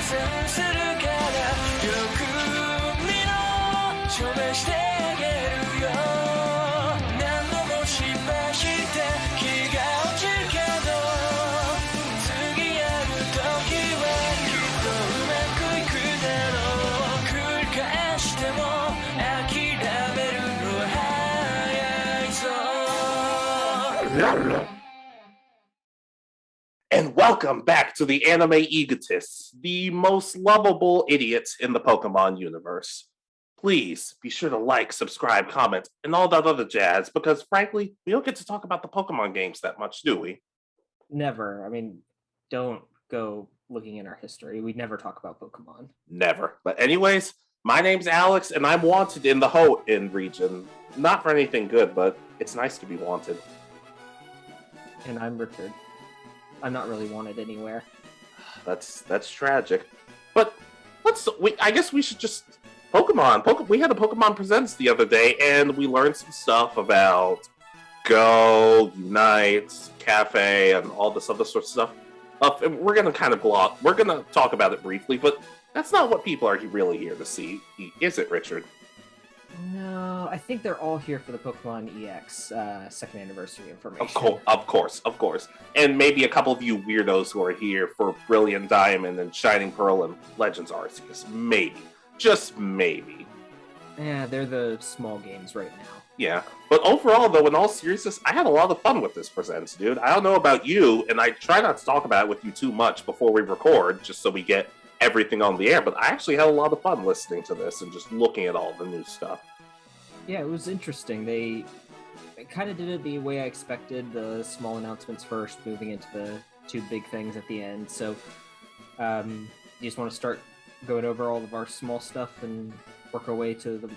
戦するからよく見ろ証明してあげるよ何度も失敗して気が落ちるけど次やる時はきっとうまくいくだろう繰り返しても諦めるのは早いぞ And welcome back to the Anime Egotists, the most lovable idiots in the Pokemon universe. Please be sure to like, subscribe, comment, and all that other jazz, because frankly, we don't get to talk about the Pokemon games that much, do we? Never. I mean, don't go looking in our history. We never talk about Pokemon. Never. But anyways, my name's Alex, and I'm wanted in the Hoenn region. Not for anything good, but it's nice to be wanted. And I'm Richard. I'm not really wanted anywhere. That's tragic. But I guess we should just Pokemon. We had a Pokemon Presents the other day, and we learned some stuff about Go, Unite, Cafe, and all this other sort of stuff. We're gonna kind of we're gonna talk about it briefly, but that's not what people are really here to see, is it, Richard? No, I think they're all here for the Pokemon EX second anniversary information. Of course. And maybe a couple of you weirdos who are here for Brilliant Diamond and Shining Pearl and Legends Arceus. Maybe. Just maybe. Yeah, they're the small games right now. Yeah. But overall, though, in all seriousness, I had a lot of fun with this Presents, dude. I don't know about you, and I try not to talk about it with you too much before we record, just so we get everything on the air, but I actually had a lot of fun listening to this and just looking at all the new stuff. Yeah, it was interesting. They kind of did it the way I expected, the small announcements first, moving into the two big things at the end. So, you just want to start going over all of our small stuff and work our way to the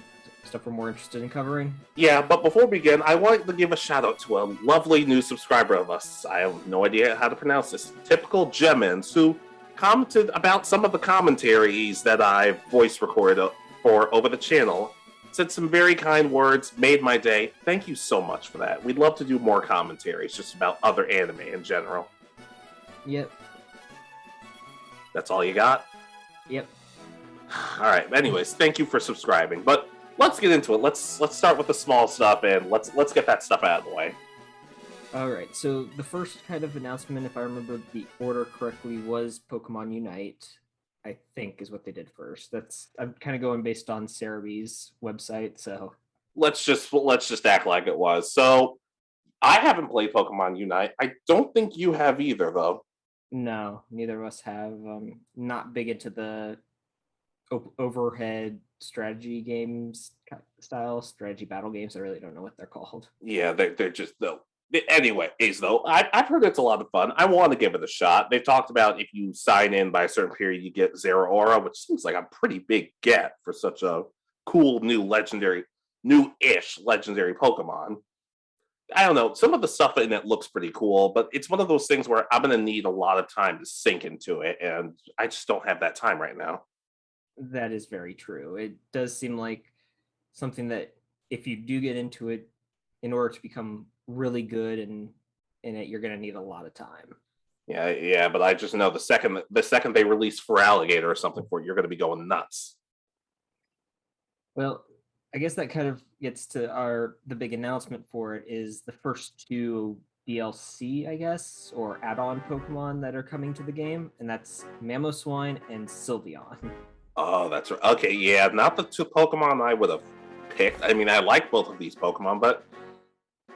stuff we're more interested in covering? Yeah, but before we begin, I wanted to give a shout out to a lovely new subscriber of us. I have no idea how to pronounce this. Typical Gemins, who commented about some of the commentaries that I've voice recorded for over the channel, said some very kind words, made my day. Thank you so much for that. We'd love to do more commentaries just about other anime in general. Yep. That's all you got? Yep. Alright, anyways, thank you for subscribing. But let's get into it. Let's start with the small stuff and let's get that stuff out of the way. Alright, so the first kind of announcement, if I remember the order correctly, was Pokemon Unite, I think is what they did first. I'm kind of going based on Cerebee's website, so let's just act like it was. So I haven't played Pokemon Unite. I don't think you have either, though. No, neither of us have. Not big into the overhead strategy games style, strategy battle games. I really don't know what they're called. Yeah, they're just though. Anyways, though, I've heard it's a lot of fun. I want to give it a shot. They've talked about if you sign in by a certain period, you get Zeraora, which seems like a pretty big get for such a cool new-ish legendary Pokemon. I don't know. Some of the stuff in it looks pretty cool, but it's one of those things where I'm going to need a lot of time to sink into it, and I just don't have that time right now. That is very true. It does seem like something that if you do get into it, in order to become really good in it, you're going to need a lot of time. Yeah, but I just know the second they release for Alligator or something for it, you're going to be going nuts. Well, I guess that kind of gets to the big announcement for it is the first two DLC, I guess, or add-on Pokemon that are coming to the game, and that's Mamoswine and Sylveon. Oh, that's right. Okay, yeah, not the two Pokemon I would have picked. I mean, I like both of these Pokemon, but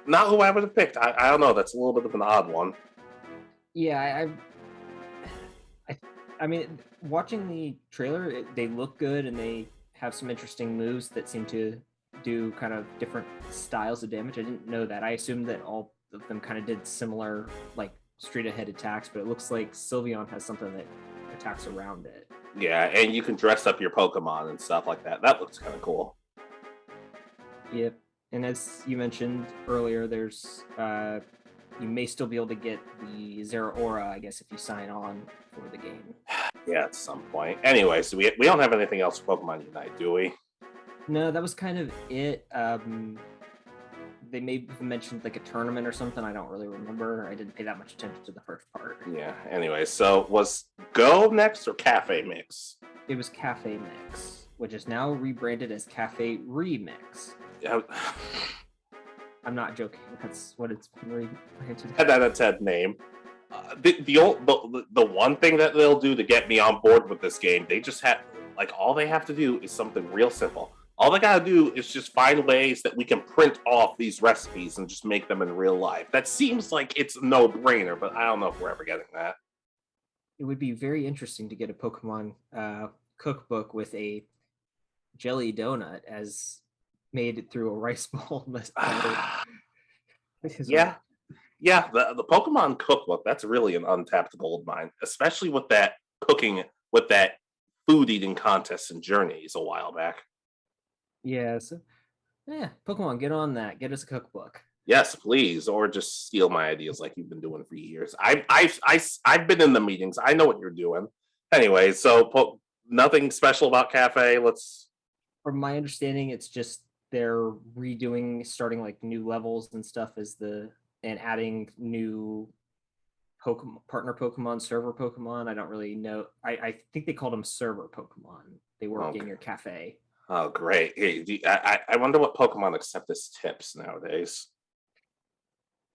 not who I would have picked. I don't know. That's a little bit of an odd one. Yeah, I mean, watching the trailer, they look good and they have some interesting moves that seem to do kind of different styles of damage. I didn't know that. I assumed that all of them kind of did similar, like, straight-ahead attacks, but it looks like Sylveon has something that attacks around it. Yeah, and you can dress up your Pokemon and stuff like that. That looks kind of cool. Yep. And as you mentioned earlier, there's you may still be able to get the Zeraora, I guess, if you sign on for the game. Yeah, at some point. Anyway, so we don't have anything else for Pokemon Unite, do we? No, that was kind of it. they may have mentioned like a tournament or something. I don't really remember. I didn't pay that much attention to the first part. Yeah. Anyway, so was Go next or Cafe Mix? It was Cafe Mix, which is now rebranded as Cafe Remix. Yeah. I'm not joking. That's what it's been rebranded. That's that name. The one thing that they'll do to get me on board with this game, they just have like all they have to do is something real simple. All they gotta do is just find ways that we can print off these recipes and just make them in real life. That seems like it's a no-brainer, but I don't know if we're ever getting that. It would be very interesting to get a Pokemon cookbook with a jelly donut as made through a rice bowl. Yeah. Yeah, the Pokemon cookbook, that's really an untapped gold mine, especially with that cooking, with that food eating contest in Journeys a while back. Yeah, so yeah, Pokemon, get on that. Get us a cookbook. Yes, please, or just steal my ideas like you've been doing for years. I've been in the meetings. I know what you're doing. Anyway, so nothing special about Cafe. From my understanding, it's just they're redoing, starting like new levels and stuff and adding new Pokemon, partner Pokemon, server Pokemon. I don't really know. I think they called them server Pokemon. They work in your cafe. Oh, great. Hey, I wonder what Pokemon accept as tips nowadays.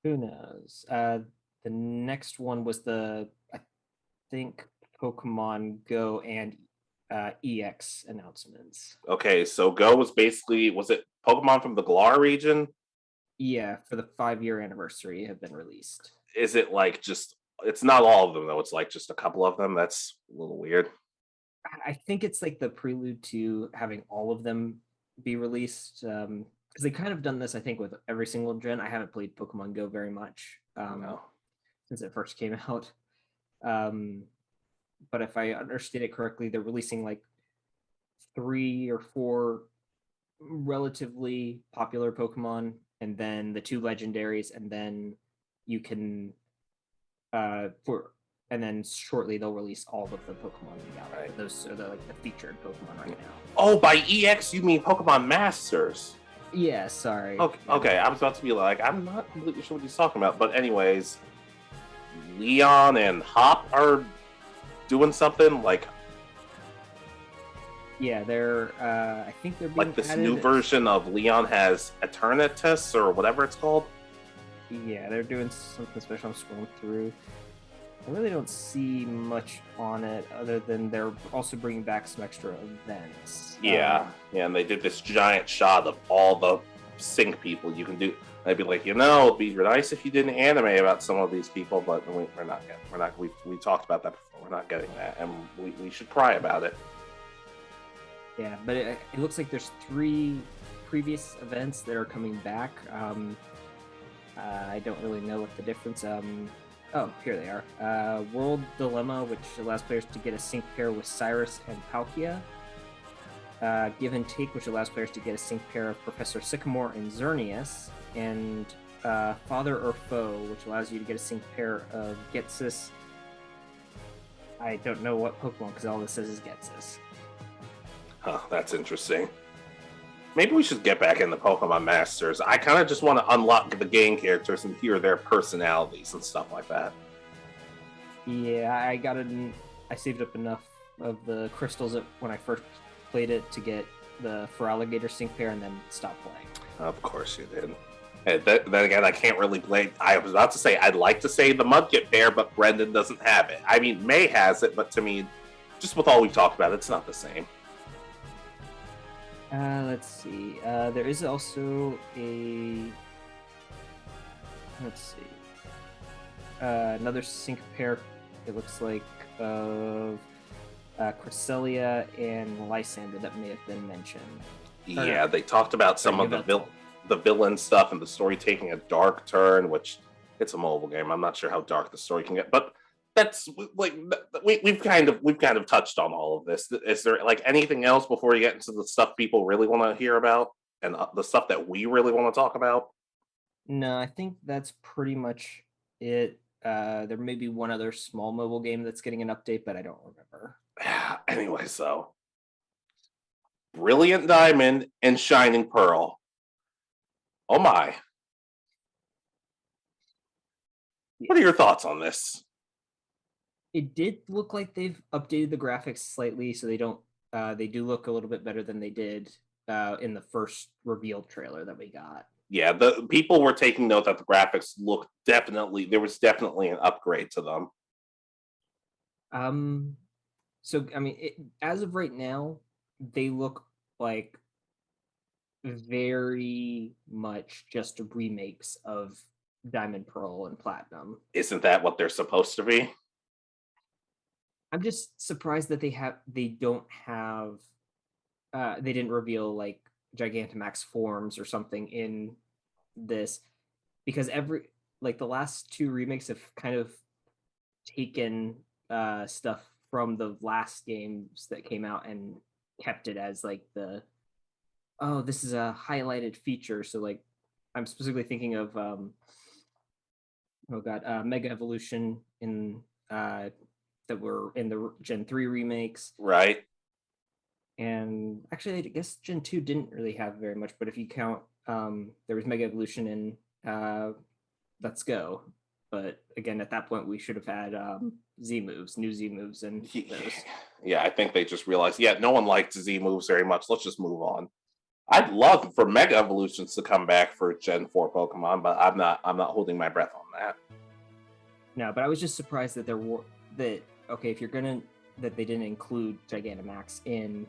Who knows? The next one was I think Pokemon Go and EX announcements. Okay, so Go was it Pokemon from the Galar region? Yeah, for the 5-year anniversary have been released. Is it like it's not all of them though, it's like just a couple of them? That's a little weird. I think it's like the prelude to having all of them be released. Because they kind of done this, I think, with every single gen. I haven't played Pokemon Go very much since it first came out. But if I understand it correctly, they're releasing like 3 or 4 relatively popular Pokemon, and then the 2 legendaries, and then you can and then shortly they'll release all of the Pokemon we got. Right. Those are the featured Pokemon right now. Oh, by EX you mean Pokemon Masters? Yeah, sorry. Okay, I was about to be like, I'm not completely sure what he's talking about, but anyways, Leon and Hop are doing something like. Yeah, they're. I think they're being like this added. New version of Leon has Eternatus or whatever it's called. Yeah, they're doing something special. I'm scrolling through. I really don't see much on it other than they're also bringing back some extra events. Yeah, and they did this giant shot of all the sync people you can do. I'd be like, it'd be nice if you did an anime about some of these people, but we're not. We talked about that before. We're not getting that, and we should cry about it. Yeah, but it looks like there's 3 previous events that are coming back. I don't really know what the difference. Oh, here they are. World Dilemma, which allows players to get a sync pair with Cyrus and Palkia. Give and Take, which allows players to get a sync pair of Professor Sycamore and Xerneas. And Father or Foe, which allows you to get a sync pair of Getsis. I don't know what Pokemon, because all this says is Getsis. Huh, that's interesting. Maybe we should get back into Pokemon Masters. I kind of just want to unlock the game characters and hear their personalities and stuff like that. Yeah, I saved up enough of the crystals when I first played it to get the Feraligatr sync pair and then stopped playing. Of course you did. And then again, I can't really play. I was about to say I'd like to say the Mudkip pair, but Brendan doesn't have it. I mean, May has it, but to me, just with all we've talked about, it's not the same. Let's see. There is also another sync pair, it looks like, of Cresselia and Lysander that may have been mentioned. Yeah, they talked about some of the villain stuff and the story taking a dark turn, which it's a mobile game. I'm not sure how dark the story can get, but that's like we've kind of touched on all of this. Is there like anything else before you get into the stuff people really want to hear about and the stuff that we really want to talk about? No, I think that's pretty much it. There may be one other small mobile game that's getting an update, but I don't remember. Anyway, so Brilliant Diamond and Shining Pearl. Oh my. What are your thoughts on this? It did look like they've updated the graphics slightly, so they don't. They do look a little bit better than they did in the first revealed trailer that we got. Yeah, the people were taking note that the graphics looked there was definitely an upgrade to them. So I mean, as of right now, they look like very much just remakes of Diamond, Pearl, and Platinum. Isn't that what they're supposed to be? I'm just surprised that they don't have they didn't reveal like Gigantamax forms or something in this, because the last two remakes have kind of taken stuff from the last games that came out and kept it as like this is a highlighted feature. So like I'm specifically thinking of Mega Evolution in that were in the Gen 3 remakes. Right. And actually, I guess Gen 2 didn't really have very much, but if you count, there was Mega Evolution in Let's Go. But again, at that point, we should have had Z moves, new Z moves, and those. Yeah, I think they just realized, no one liked Z moves very much. Let's just move on. I'd love for Mega Evolutions to come back for Gen 4 Pokemon, but I'm not holding my breath on that. No, but I was just surprised that if you're gonna that they didn't include Gigantamax in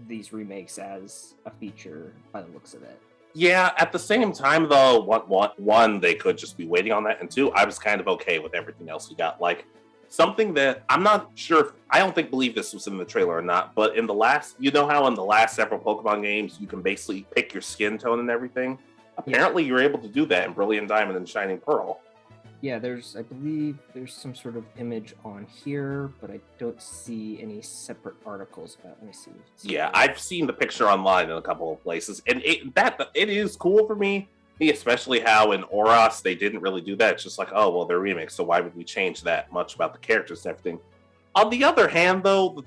these remakes as a feature by the looks of it. Yeah, at the same time though, one, they could just be waiting on that, and two, I was kind of okay with everything else we got. Like something that I'm not sure, I don't believe this was in the trailer or not, but in the last, you know how in the last several Pokemon games you can basically pick your skin tone and everything? Apparently you're able to do that in Brilliant Diamond and Shining Pearl. Yeah, I believe there's some sort of image on here, but I don't see any separate articles about it. Let me see. Yeah, I've seen the picture online in a couple of places, and it is cool for me, especially how in Oros they didn't really do that. It's just like, oh, well, they're remakes, so why would we change that much about the characters and everything? On the other hand, though,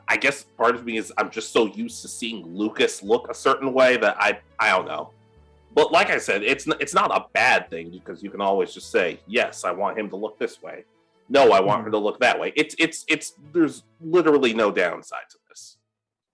I guess part of me is I'm just so used to seeing Lucas look a certain way that I don't know. But like I said, it's not a bad thing, because you can always just say, yes, I want him to look this way. No, I want her to look that way. It's there's literally no downside to this.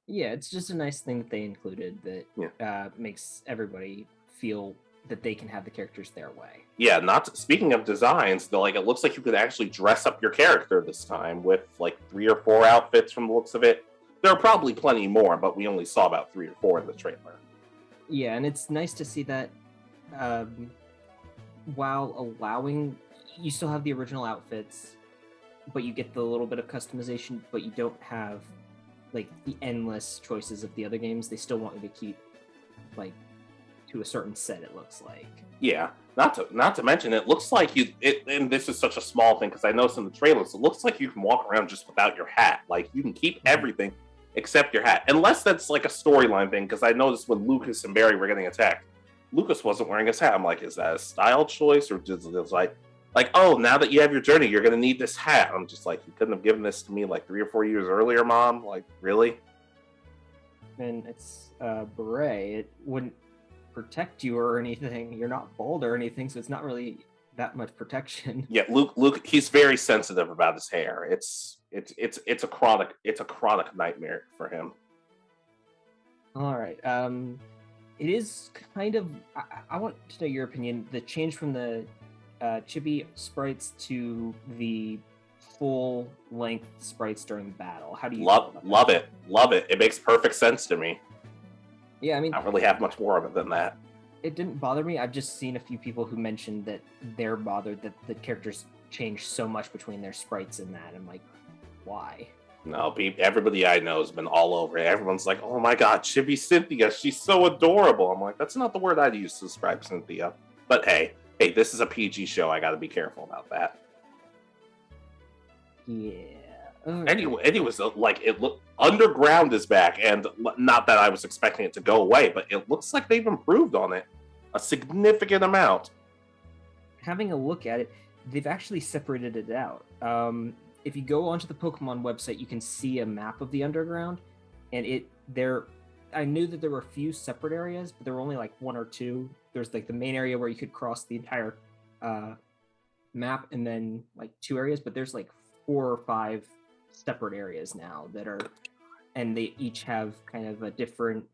Yeah, it's just a nice thing that they included that makes everybody feel that they can have the characters their way. Yeah, speaking of designs, it looks like you could actually dress up your character this time with like 3 or 4 outfits from the looks of it. There are probably plenty more, but we only saw about 3 or 4 in the trailer. Yeah, and it's nice to see that while allowing, you still have the original outfits, but you get the little bit of customization, but you don't have like the endless choices of the other games. They still want you to keep like to a certain set, it looks like. Yeah, not to mention, it looks like and this is such a small thing because I noticed in the trailers, it looks like you can walk around just without your hat. Like you can keep everything except your hat, unless that's like a storyline thing, because I noticed when Lucas and Barry were getting attacked, Lucas wasn't wearing his hat. I'm like, is that a style choice, or just like oh, now that you have your journey, you're gonna need this hat? I'm just like, you couldn't have given this to me like 3 or 4 years earlier, Mom? Like, really? And it's beret, it wouldn't protect you or anything. You're not bald or anything, so it's not really that much protection. Yeah, Luke, he's very sensitive about his hair. It's a chronic nightmare for him. All right. It is kind of. I want to know your opinion. The change from the chibi sprites to the full-length sprites during battle. How do you love it? Love it. It makes perfect sense to me. Yeah, I mean, I don't really have much more of it than that. It didn't bother me. I've just seen a few people who mentioned that they're bothered that the characters change so much between their sprites and that. I'm like, why? No, everybody I know has been all over it. Everyone's like, oh my god, Chibi Cynthia, she's so adorable. I'm like, that's not the word I'd use to describe Cynthia. But hey, this is a PG show. I gotta be careful about that. Yeah. Anyways, Underground is back, and not that I was expecting it to go away, but it looks like they've improved on it a significant amount. Having a look at it, they've actually separated it out. If you go onto the Pokemon website, you can see a map of the Underground, and I knew that there were a few separate areas, but there were only like 1 or 2. There's like the main area where you could cross the entire map and then like 2 areas, but there's like 4 or 5 separate areas now that are, and they each have kind of a different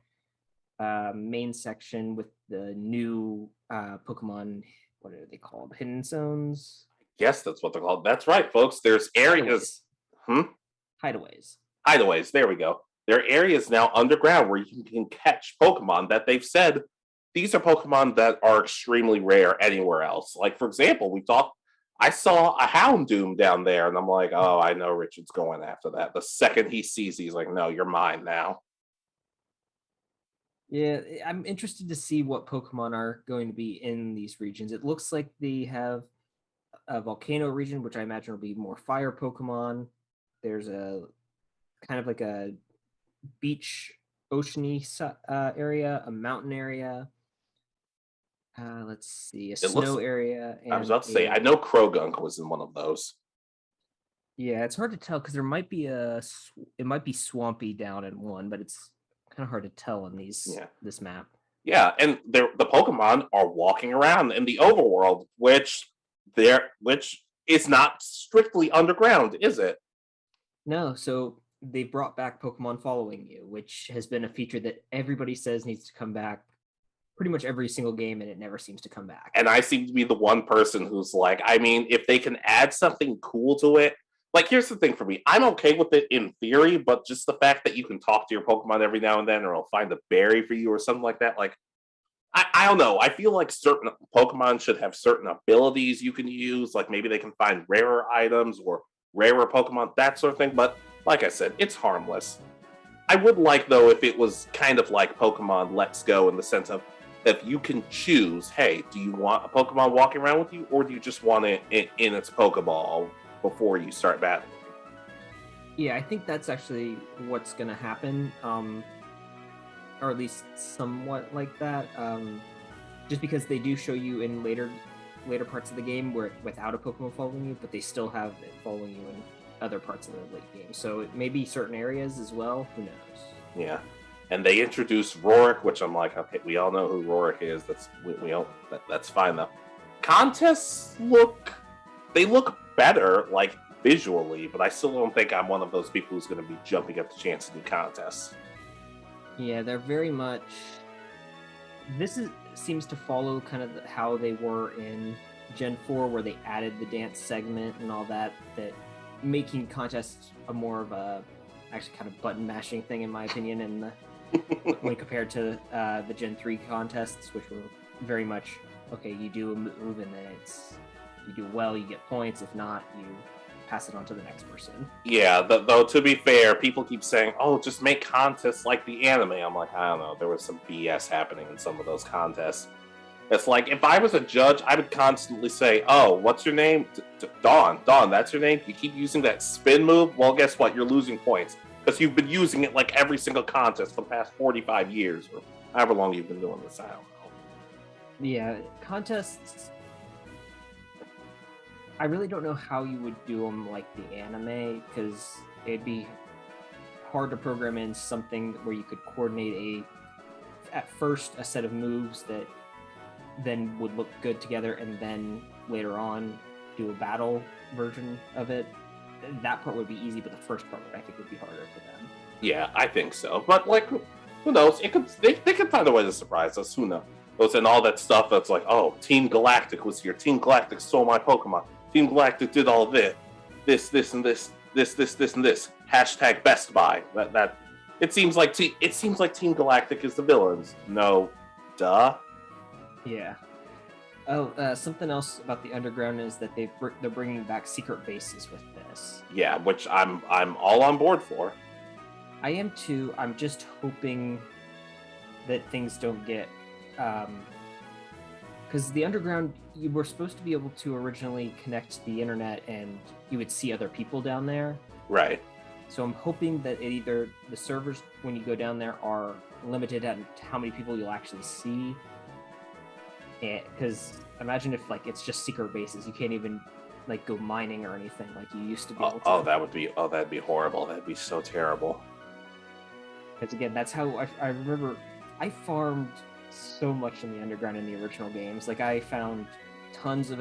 main section with the new Pokemon. What are they called? Hidden zones? Yes, that's what they're called. That's right, folks. There's areas. Hideaways. Hideaways. There we go. There are areas now underground where you can catch Pokemon that they've said these are Pokemon that are extremely rare anywhere else. Like, for example, I saw a Houndoom down there, and I'm like, oh, I know Richard's going after that. The second he sees, he's like, no, you're mine now. Yeah, I'm interested to see what Pokemon are going to be in these regions. It looks like they have a volcano region, which I imagine will be more fire Pokemon. There's a kind of like a beach, oceany area, a mountain area. Let's see, a snow area. I was about to say, I know Krogunk was in one of those. Yeah, it's hard to tell because there might be it might be swampy down in one, but it's kind of hard to tell in this map. Yeah, and the Pokemon are walking around in the overworld, which is not strictly underground, is it? No, so they brought back Pokemon following you, which has been a feature that everybody says needs to come back pretty much every single game, and it never seems to come back. And I seem to be the one person who's like, I mean, if they can add something cool to it, like, here's the thing for me. I'm okay with it in theory, but just the fact that you can talk to your Pokemon every now and then, or it'll find a berry for you or something like that, like, I don't know. I feel like certain Pokemon should have certain abilities you can use. Like, maybe they can find rarer items or rarer Pokemon, that sort of thing. But like I said, it's harmless. I would like, though, if it was kind of like Pokemon Let's Go in the sense of if you can choose, hey, do you want a Pokemon walking around with you, or do you just want it in its Pokeball before you start battling? Yeah, I think that's actually what's going to happen. Or at least somewhat like that. Just because they do show you in later parts of the game where without a Pokemon following you, but they still have it following you in other parts of the late game. So it may be certain areas as well. Who knows? Yeah. And they introduced Rorik, which I'm like, okay, we all know who Rorik is. That's fine though. Contests look better, like visually, but I still don't think I'm one of those people who's going to be jumping at the chance to do contests. Yeah, they're very much. Seems to follow kind of how they were in Gen 4, where they added the dance segment and all that. That making contests a more of a actually kind of button mashing thing, in my opinion, and when compared to the Gen 3 contests, which were very much okay. You do a move and then you do well, you get points. If not, you pass it on to the next person. Yeah, though to be fair, people keep saying, oh, just make contests like the anime. I'm like, I don't know, there was some BS happening in some of those contests. It's like, if I was a judge, I would constantly say, oh, what's your name? Dawn, that's your name? You keep using that spin move? Well, guess what? You're losing points. Because you've been using it like every single contest for the past 45 years, or however long you've been doing this, I don't know. Yeah, contests, I really don't know how you would do them like the anime, because it'd be hard to program in something where you could coordinate at first a set of moves that then would look good together, and then later on do a battle version of it. That part would be easy, but the first part I think would be harder for them. Yeah, I think so. But like, who knows? They could find a way to surprise us. Who knows? And all that stuff that's like, oh, Team Galactic was here. Team Galactic stole my Pokemon. Team Galactic did all this, and this, and this. Hashtag Best Buy. That it seems like Team Galactic is the villains. No, duh. Yeah. Oh, something else about the underground is that they're bringing back secret bases with this. Yeah, which I'm all on board for. I am too. I'm just hoping that things don't get because the underground, you were supposed to be able to originally connect to the internet and you would see other people down there. Right. So I'm hoping that either the servers, when you go down there, are limited at how many people you'll actually see. Because imagine if like it's just secret bases, you can't even like go mining or anything like you used to be able to. That'd be horrible. That'd be so terrible. Because again, that's how I remember I farmed so much in the underground in the original games. Like I found tons of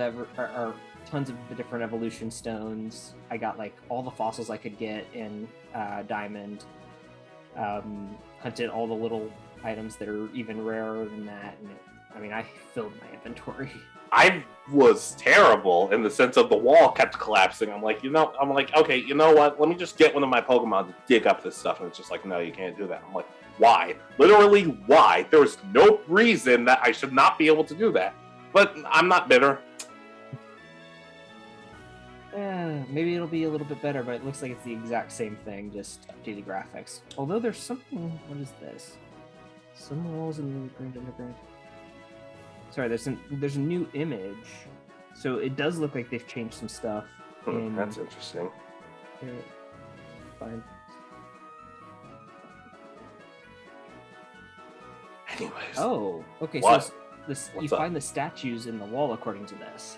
tons of the different evolution stones. I got like all the fossils I could get in Diamond. Hunted all the little items that are even rarer than that, and I filled my inventory. I was terrible in the sense of the wall kept collapsing. I'm like, okay, you know what? Let me just get one of my Pokemon to dig up this stuff. And it's just like, no, you can't do that. I'm like, why? Literally, why? There was no reason that I should not be able to do that. But I'm not bitter. Maybe it'll be a little bit better, but it looks like it's the exact same thing, just updated graphics. Although there's something. What is this? Some walls in the underground. Sorry, there's a new image, so it does look like they've changed some stuff. That's interesting. Fine. Anyways. Oh, okay. What? So this What's you up? find the statues in the wall according to this.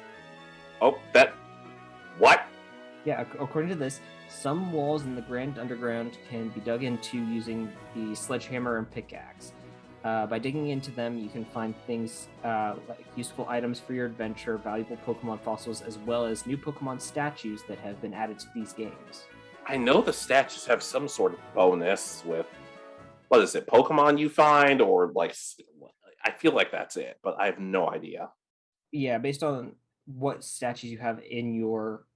Oh, that. What? Yeah, according to this, some walls in the Grand Underground can be dug into using the sledgehammer and pickaxe. By digging into them, you can find things like useful items for your adventure, valuable Pokemon fossils, as well as new Pokemon statues that have been added to these games. I know the statues have some sort of bonus with, what is it, Pokemon you find, or like, I feel like that's it, but I have no idea. Yeah, based on what statues you have in your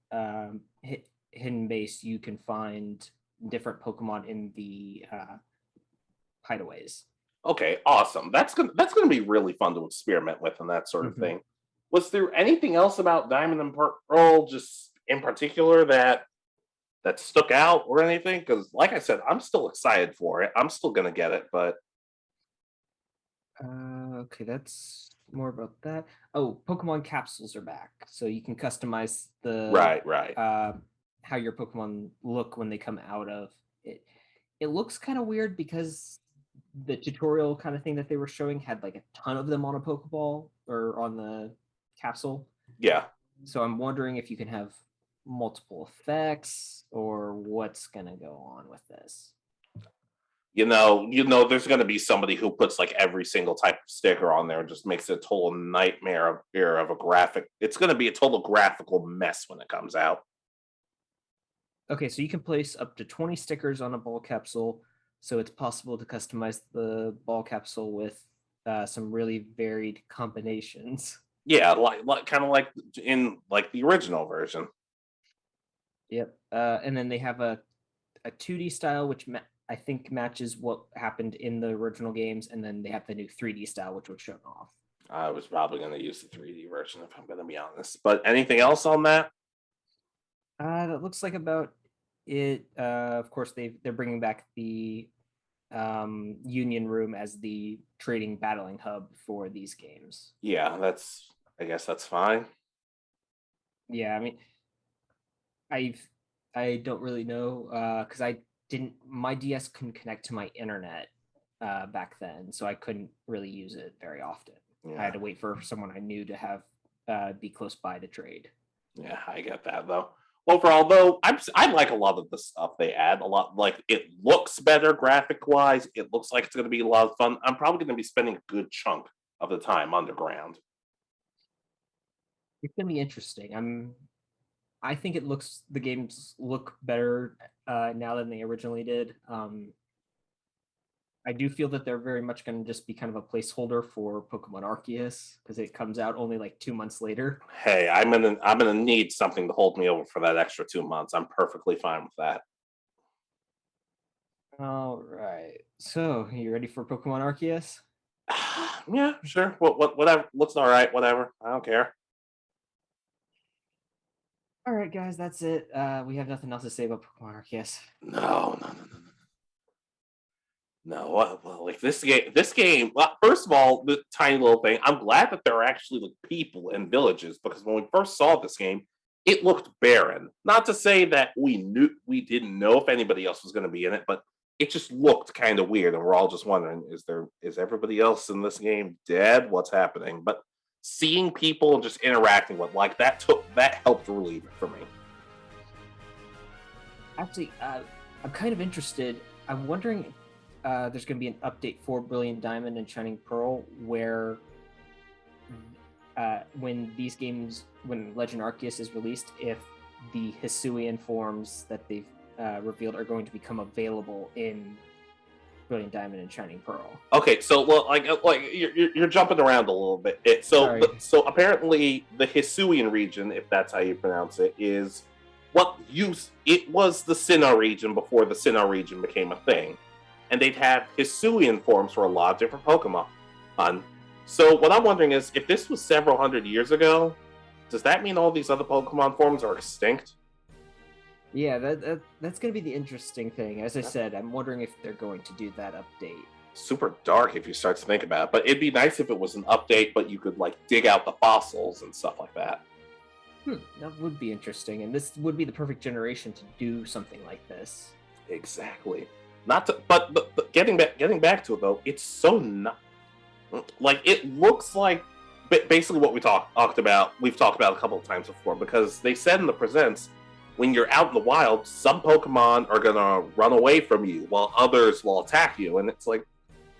hidden base, you can find different Pokemon in the hideaways. Okay, awesome. That's gonna be really fun to experiment with and that sort of Mhm. thing. Was there anything else about Diamond and Pearl, just in particular, that stuck out or anything? Because, like I said, I'm still excited for it. I'm still gonna get it, but Okay, that's more about that. Oh, Pokemon capsules are back, so you can customize the right. how your Pokemon look when they come out of it. It looks kind of weird because the tutorial kind of thing that they were showing had like a ton of them on a Pokeball or on the capsule. Yeah. So I'm wondering if you can have multiple effects or what's gonna go on with this. There's gonna be somebody who puts like every single type of sticker on there and just makes it a total nightmare of a graphic. It's gonna be a total graphical mess when it comes out. Okay, so you can place up to 20 stickers on a ball capsule, so it's possible to customize the ball capsule with some really varied combinations. Yeah, like kind of like in like the original version. Yep. And then they have a 2D style, which I think matches what happened in the original games, and then they have the new 3D style, which was shown off. I was probably going to use the 3D version if I'm going to be honest. But anything else on that? That looks like about it. Of course, they're bringing back the Union Room as the trading battling hub for these games. Yeah, I guess that's fine. Yeah, I mean, I don't really know because I didn't. My DS couldn't connect to my internet back then, so I couldn't really use it very often. Yeah. I had to wait for someone I knew to have be close by to trade. Yeah, I get that though. Overall, though, I like a lot of the stuff they add. A lot, like it looks better graphic wise. It looks like it's going to be a lot of fun. I'm probably going to be spending a good chunk of the time underground. It's gonna be interesting. I think the games look better now than they originally did. I do feel that they're very much going to just be kind of a placeholder for Pokemon Arceus because it comes out only like 2 months later. Hey, I'm gonna need something to hold me over for that extra 2 months. I'm perfectly fine with that. All right. So, you ready for Pokemon Arceus? Yeah, sure. Whatever. Looks all right. Whatever. I don't care. All right, guys, that's it. We have nothing else to say about Pokemon Arceus. No. No, well, like this game. Well, first of all, the tiny little thing. I'm glad that there are actually like people in villages because when we first saw this game, it looked barren. Not to say that we didn't know if anybody else was going to be in it, but it just looked kind of weird, and we're all just wondering: is everybody else in this game dead? What's happening? But seeing people and just interacting with like that helped relieve it for me. Actually, I'm kind of interested. I'm wondering if there's going to be an update for Brilliant Diamond and Shining Pearl where when these games when Legend Arceus is released, if the Hisuian forms that they've revealed are going to become available in Brilliant Diamond and Shining Pearl. Okay, so like you're jumping around a little bit. Sorry. So apparently the Hisuian region, if that's how you pronounce it, is it was the Sinnoh region before the Sinnoh region became a thing, and they'd have Hisuian forms for a lot of different Pokemon. So what I'm wondering is, if this was several hundred years ago, does that mean all these other Pokemon forms are extinct? Yeah, that's going to be the interesting thing. As I said, I'm wondering if they're going to do that update. Super dark if you start to think about it, but it'd be nice if it was an update, but you could like dig out the fossils and stuff like that. That would be interesting, and this would be the perfect generation to do something like this. Exactly. Not to, but getting back to it though, it's so not like it looks like basically what we've talked about a couple of times before, because they said in the presents, when you're out in the wild, some Pokemon are gonna run away from you while others will attack you, and it's like,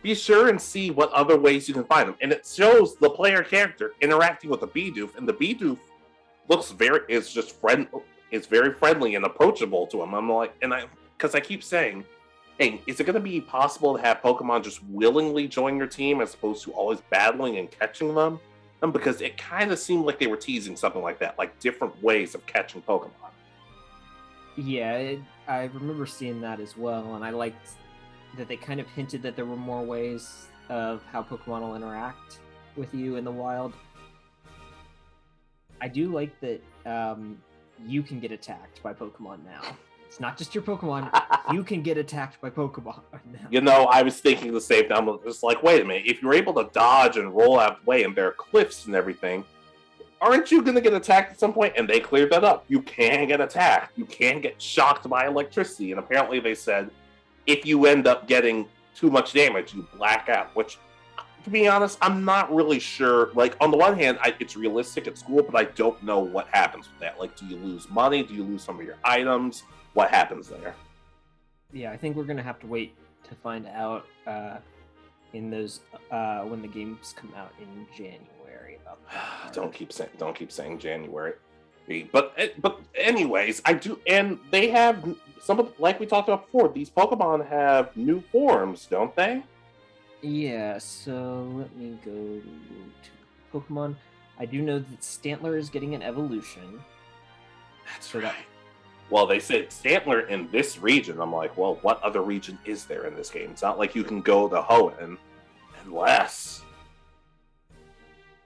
be sure and see what other ways you can find them. And it shows the player character interacting with the Bidoof, and the Bidoof is very friendly and approachable to him. I'm like, because I keep saying, hey, is it going to be possible to have Pokemon just willingly join your team as opposed to always battling and catching them? Because it kind of seemed like they were teasing something like that, like different ways of catching Pokemon. Yeah, I remember seeing that as well, and I liked that they kind of hinted that there were more ways of how Pokemon will interact with you in the wild. I do like that you can get attacked by Pokemon now. It's not just your Pokemon. You can get attacked by Pokemon now. You know, I was thinking the same thing. I'm just like, wait a minute. If you're able to dodge and roll out of the way and there are cliffs and everything, aren't you going to get attacked at some point? And they cleared that up. You can get attacked. You can get shocked by electricity. And apparently they said, if you end up getting too much damage, you black out. Which, to be honest, I'm not really sure. Like, on the one hand, it's realistic, it's cool, but I don't know what happens with that. Like, do you lose money? Do you lose some of your items? What happens there? Yeah, I think we're going to have to wait to find out in those when the games come out in January. About that. Don't keep saying January. But anyways, I do, and they have some of, like we talked about before, these Pokemon have new forms, don't they? Yeah, so let me go to Pokemon. I do know that Stantler is getting an evolution. That's right. Well, they said Stantler in this region. I'm like, well, what other region is there in this game? It's not like you can go to Hoenn unless.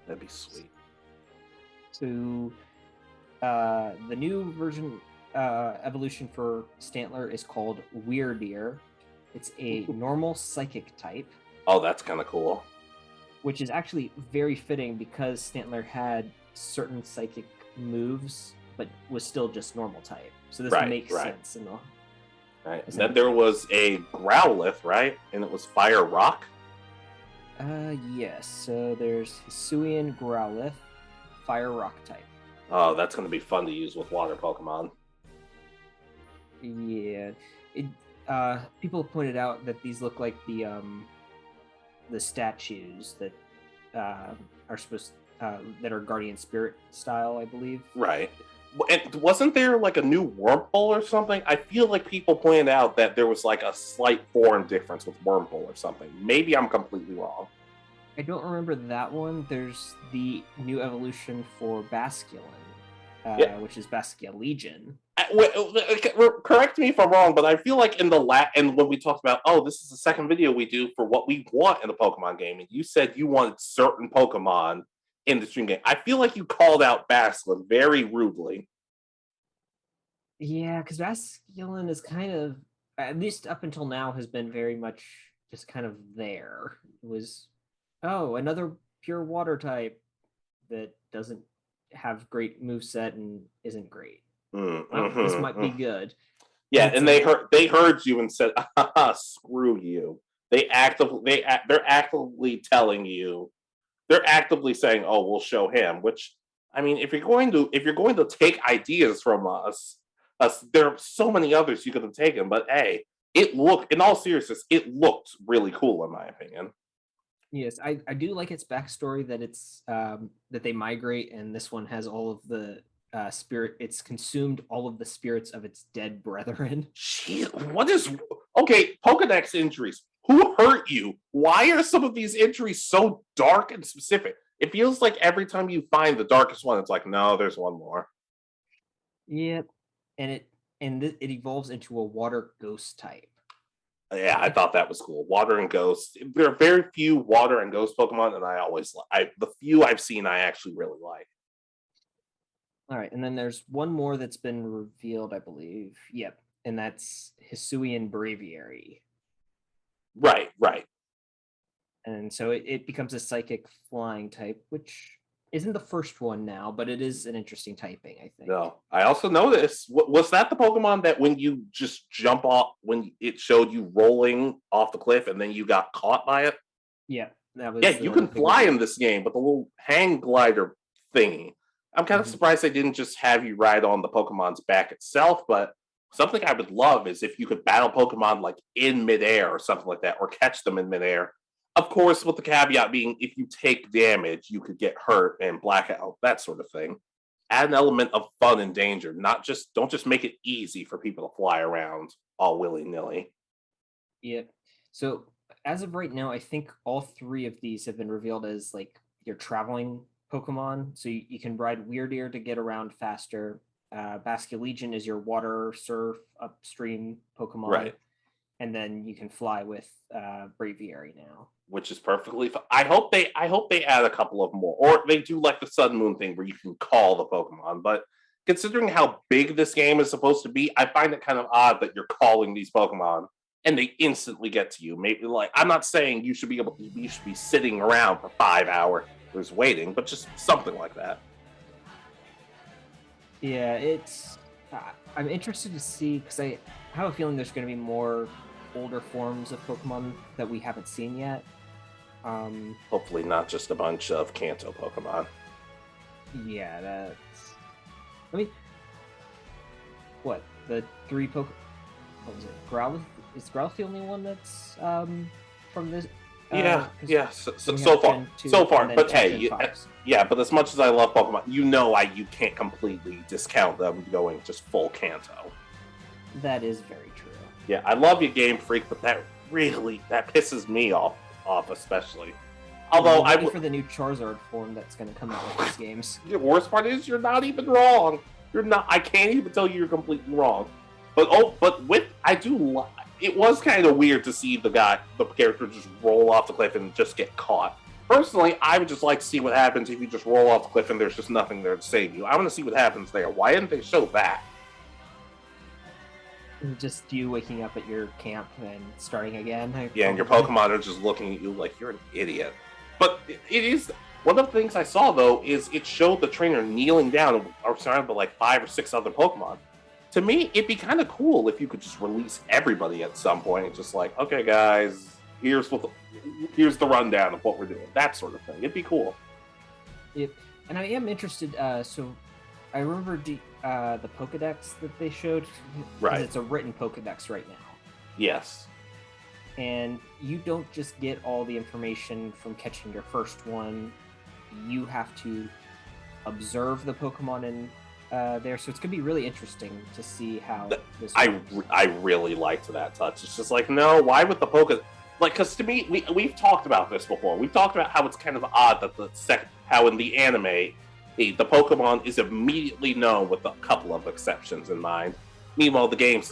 That'd be sweet. So, the new version evolution for Stantler is called Weirdeer. It's a normal psychic type. Oh, that's kind of cool. Which is actually very fitting because Stantler had certain psychic moves, but was still just normal type. So this makes sense. Right. And then there was a Growlithe, right? And it was Fire Rock? Yes. So there's Hisuian Growlithe, Fire Rock type. Oh, that's going to be fun to use with water Pokemon. Yeah. People have pointed out that these look like the statues that are supposed that are Guardian Spirit style, I believe. Right. And wasn't there like a new Wurmple or something? I feel like people pointed out that there was like a slight form difference with Wurmple or something. Maybe I'm completely wrong. I don't remember that one. There's the new evolution for Basculin, which is Baskia Legion. Correct me if I'm wrong, but I feel like in and when we talked about, this is the second video we do for what we want in a Pokemon game, and you said you wanted certain Pokemon in the stream game. I feel like you called out Basculin very rudely. Yeah, because Basculin is kind of, at least up until now, has been very much just kind of there. It was, another pure water type that doesn't have great moveset and isn't great. This might be good. Yeah, and they heard you and said, "Screw you." They're actively telling you. They're actively saying, "Oh, we'll show him." Which, I mean, if you're going to take ideas from us, there are so many others you could have taken. But hey, in all seriousness, it looked really cool in my opinion. Yes, I do like its backstory that it's that they migrate, and this one has all of the spirit. It's consumed all of the spirits of its dead brethren. Jeez, what is okay? Pokedex injuries. Who hurt you? Why are some of these injuries so dark and specific? It feels like every time you find the darkest one, it's like, no, there's one more. Yep, and it evolves into a water ghost type. Yeah, I thought that was cool. Water and Ghost. There are very few Water and Ghost Pokemon, and the few I've seen I actually really like. All right, and then there's one more that's been revealed, I believe. Yep, and that's Hisuian Braviary. Right, right. And so it becomes a psychic flying type, which isn't the first one now, but it is an interesting typing, I think. No, I also noticed. Was that the Pokemon that when you just jump off, when it showed you rolling off the cliff, and then you got caught by it? Yeah, that was. Yeah, you can fly in this game, but the little hang glider thingy. I'm kind of surprised they didn't just have you ride on the Pokemon's back itself, but something I would love is if you could battle Pokemon like in midair or something like that, or catch them in midair. Of course, with the caveat being if you take damage, you could get hurt and blackout, that sort of thing. Add an element of fun and danger, don't just make it easy for people to fly around all willy-nilly. Yeah. So as of right now, I think all three of these have been revealed as like your traveling Pokemon. So you can ride Weirdeer to get around faster. Basculegion is your water surf upstream Pokemon. Right. And then you can fly with Braviary now. Which is perfectly fine. I hope they add a couple of more, or they do like the Sun Moon thing where you can call the Pokemon. But considering how big this game is supposed to be, I find it kind of odd that you're calling these Pokemon and they instantly get to you. Maybe like I'm not saying you should be sitting around for 5 hours waiting, but just something like that. Yeah, it's. I'm interested to see because I have a feeling there's going to be more older forms of Pokemon that we haven't seen yet. Hopefully, not just a bunch of Kanto Pokemon. Yeah, that's. I mean, what the three What was it? Growlithe? Is Growlithe the only one that's from this? Yeah. So far. But hey, yeah. But as much as I love Pokemon, you can't completely discount them going just full Kanto. That is very true. Yeah, I love you, Game Freak, but that pisses me off especially. Although I'm waiting for the new Charizard form that's going to come out with these games. The worst part is you're not even wrong. You're not. I can't even tell you you're completely wrong. But it was kind of weird to see the character just roll off the cliff and just get caught. Personally, I would just like to see what happens if you just roll off the cliff and there's just nothing there to save you. I want to see what happens there. Why didn't they show that? Just you waking up at your camp and starting again. Yeah, and your Pokemon are just looking at you like you're an idiot. But it is one of the things I saw though is it showed the trainer kneeling down or surrounded by like 5 or 6 other Pokemon. To me, it'd be kind of cool if you could just release everybody at some point. Just like, okay, guys, here's the rundown of what we're doing. That sort of thing. It'd be cool. Yep. And I am interested. So I remember the Pokedex that they showed. Right. It's a written Pokedex right now. Yes. And you don't just get all the information from catching your first one. You have to observe the Pokemon in there, so it's gonna be really interesting to see how this works. I really liked that touch. It's just like, no, why would the Poke like? Because to me, we've talked about this before. We've talked about how it's kind of odd that how in the anime the Pokemon is immediately known with a couple of exceptions in mind. Meanwhile, the game's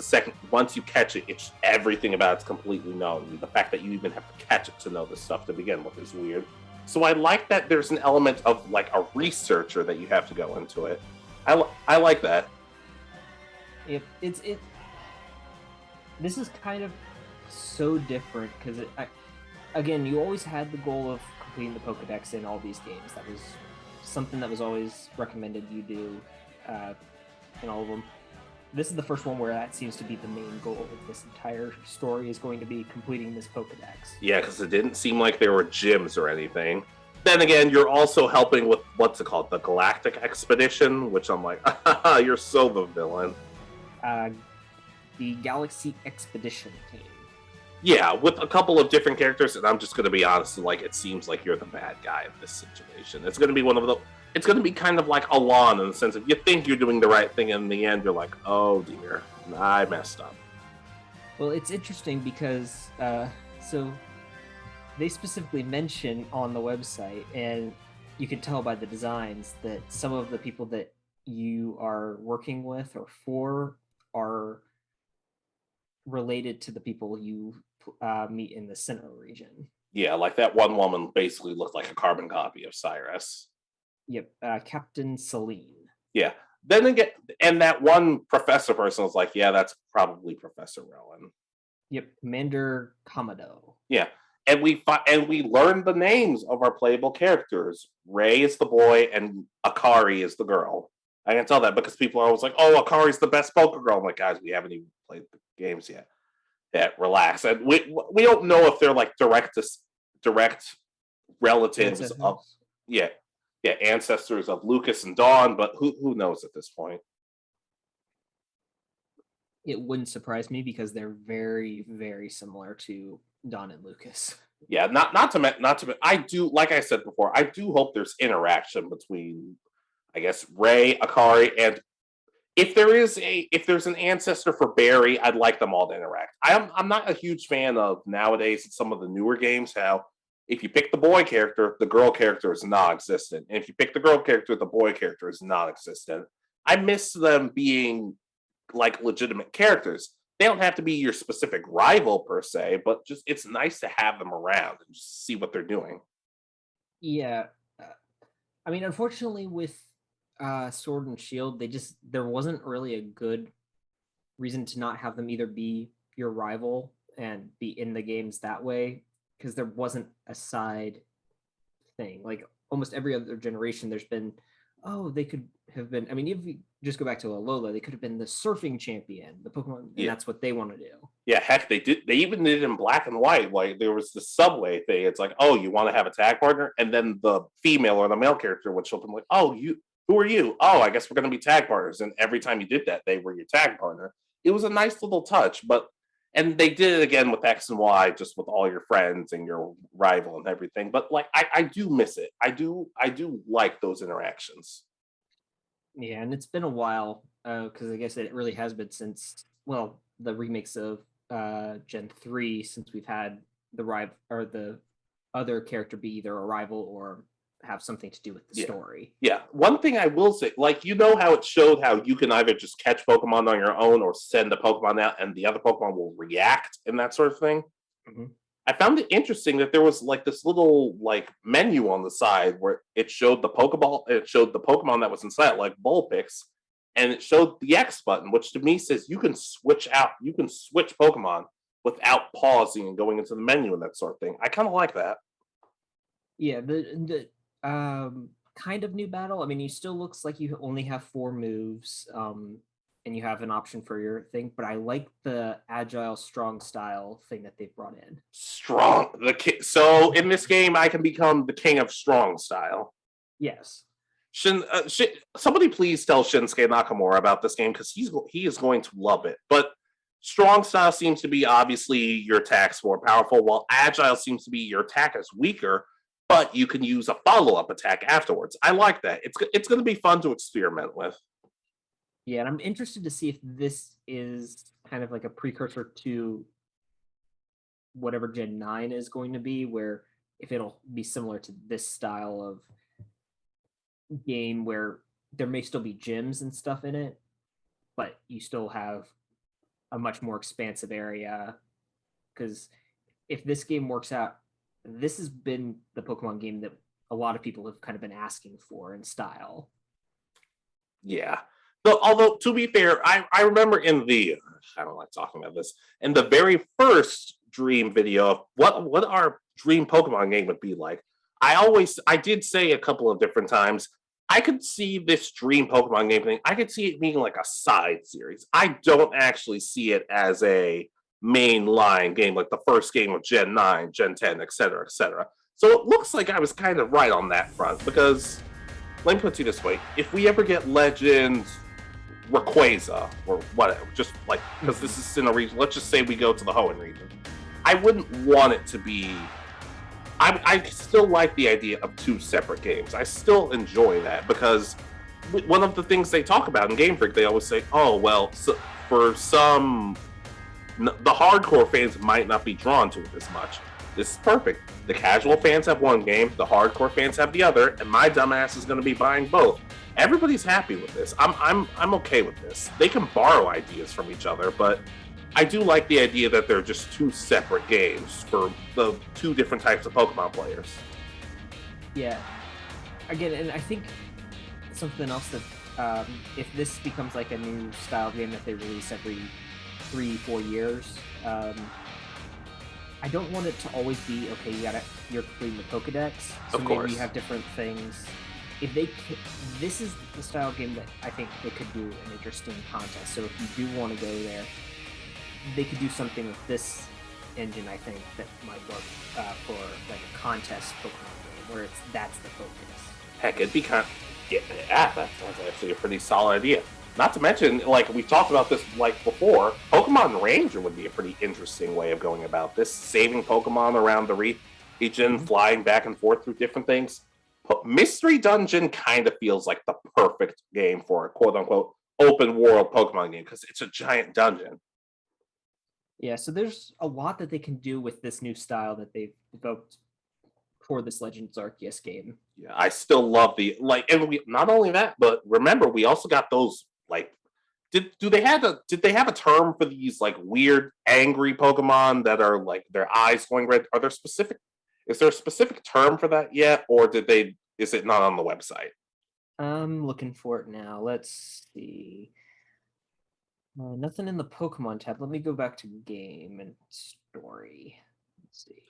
once you catch it, it's everything about it's completely known. The fact that you even have to catch it to know this stuff to begin with is weird. So I like that there's an element of like a researcher that you have to go into it. I like that. This is kind of so different because again, you always had the goal of completing the Pokedex in all these games. That was something that was always recommended you do in all of them. This is the first one where that seems to be the main goal of this entire story is going to be completing this Pokedex. Yeah, because it didn't seem like there were gyms or anything. Then again, you're also helping with, what's it called, the Galactic Expedition, which I'm like, you're so the villain. The Galaxy Expedition team. Yeah, with a couple of different characters, and I'm just going to be honest, like, it seems like you're the bad guy in this situation. It's going to be one of the... It's going to be kind of like Alon in the sense of you think you're doing the right thing, and in the end, you're like, oh dear, I messed up. Well, it's interesting because, so they specifically mention on the website, and you can tell by the designs that some of the people that you are working with or for are related to the people you meet in the Sinnoh region. Yeah, like that one woman basically looked like a carbon copy of Cyrus. Yep, Captain Celine. Yeah. Then again, and that one professor person was like, yeah, that's probably Professor Rowan. Yep, Commander Kamado. Yeah. And we learned the names of our playable characters. Ray is the boy and Akari is the girl. I can tell that because people are always like, oh, Akari's the best poker girl. I'm like, guys, we haven't even played the games yet. Yeah, relax. And we don't know if they're like direct relatives of ancestors of Lucas and Dawn, but who knows at this point? It wouldn't surprise me because they're very, very similar to Dawn and Lucas. Yeah, not to. I do, like I said before, I do hope there's interaction between, I guess, Ray, Akari, and if there's an ancestor for Barry, I'd like them all to interact. I'm not a huge fan of nowadays in some of the newer games how if you pick the boy character, the girl character is non-existent, and if you pick the girl character, the boy character is non-existent. I miss them being like legitimate characters. They don't have to be your specific rival per se, but just it's nice to have them around and just see what they're doing. Yeah, I mean, unfortunately, with Sword and Shield, there wasn't really a good reason to not have them either be your rival and be in the games that way, because there wasn't a side thing. Like almost every other generation, there's been, they could have been. I mean, if you just go back to Alola, they could have been the surfing champion, the Pokemon, and that's what they want to do. Yeah, heck, they did. They even did it in black and white. Like there was the subway thing. It's like, oh, you want to have a tag partner, and then the female or the male character would show up and like, oh, who are you? Oh, I guess we're going to be tag partners. And every time you did that, they were your tag partner. It was a nice little touch, and they did it again with X and Y, just with all your friends and your rival and everything. But like, I do miss it. I do like those interactions. Yeah, and it's been a while because I guess it really has been since the remakes of Gen 3 since we've had the other character be either a rival or have something to do with the story. Yeah. One thing I will say, like, you know how it showed how you can either just catch Pokemon on your own or send a Pokemon out and the other Pokemon will react and that sort of thing? Mm-hmm. I found it interesting that there was like this little like menu on the side where it showed the Pokeball, it showed the Pokemon that was inside, like Vulpix, and it showed the X button, which to me says you can switch Pokemon without pausing and going into the menu and that sort of thing. I kind of like that. Yeah, the kind of new battle. I mean, you still looks like you only have 4 moves, and you have an option for your thing. But I like the agile, strong style thing that they've brought in. Strong, so in this game, I can become the king of strong style. Yes. Somebody please tell Shinsuke Nakamura about this game because he is going to love it. But strong style seems to be obviously your attack's more powerful, while agile seems to be your attack is weaker, but you can use a follow-up attack afterwards. I like that. It's going to be fun to experiment with. Yeah, and I'm interested to see if this is kind of like a precursor to whatever Gen 9 is going to be, where if it'll be similar to this style of game where there may still be gyms and stuff in it, but you still have a much more expansive area. Because if this game works out, this has been the Pokemon game that a lot of people have kind of been asking for in style. Yeah. Although, to be fair, I remember I don't like talking about this, in the very first Dream video of what our Dream Pokemon game would be like, I did say a couple of different times, I could see this Dream Pokemon game thing, I could see it being like a side series. I don't actually see it as a mainline game, like the first game of Gen 9, Gen 10, etc., etc. So it looks like I was kind of right on that front, because, let me put it this way, if we ever get Legend Rayquaza, or whatever, just like, because this is in a region, let's just say we go to the Hoenn region. I wouldn't want it to be. I still like the idea of two separate games. I still enjoy that because one of the things they talk about in Game Freak, they always say, "Oh, well, so for some, the hardcore fans might not be drawn to it as much. This is perfect. The casual fans have one game, the hardcore fans have the other, and my dumbass is going to be buying both. Everybody's happy with this. I'm okay with this. They can borrow ideas from each other, but I do like the idea that they're just two separate games for the two different types of Pokemon players. Yeah. Again, and I think something else that if this becomes like a new style game that they release every 3-4 years, I don't want it to always be okay. You're completing the Pokedex, so maybe you have different things. If this is the style game that I think they could do an interesting contest. So if you do want to go there, they could do something with this engine. I think that might work for like a contest Pokemon game where that's the focus. Heck, it'd be yeah, that sounds actually a pretty solid idea. Not to mention, like we've talked about this like before, Pokemon Ranger would be a pretty interesting way of going about this, saving Pokemon around the region, flying back and forth through different things. Mystery Dungeon kind of feels like the perfect game for a quote-unquote open world Pokemon game because it's a giant dungeon. Yeah, so there's a lot that they can do with this new style that they've developed for this Legends Arceus game. Yeah, I still love and not only that, but remember we also got those like did they have a term for these like weird angry Pokemon that are like their eyes going red? Is there a specific term for that yet, or is it not on the website? I'm looking for it now. Let's see. Nothing in the Pokemon tab. Let me go back to game and story. Let's see.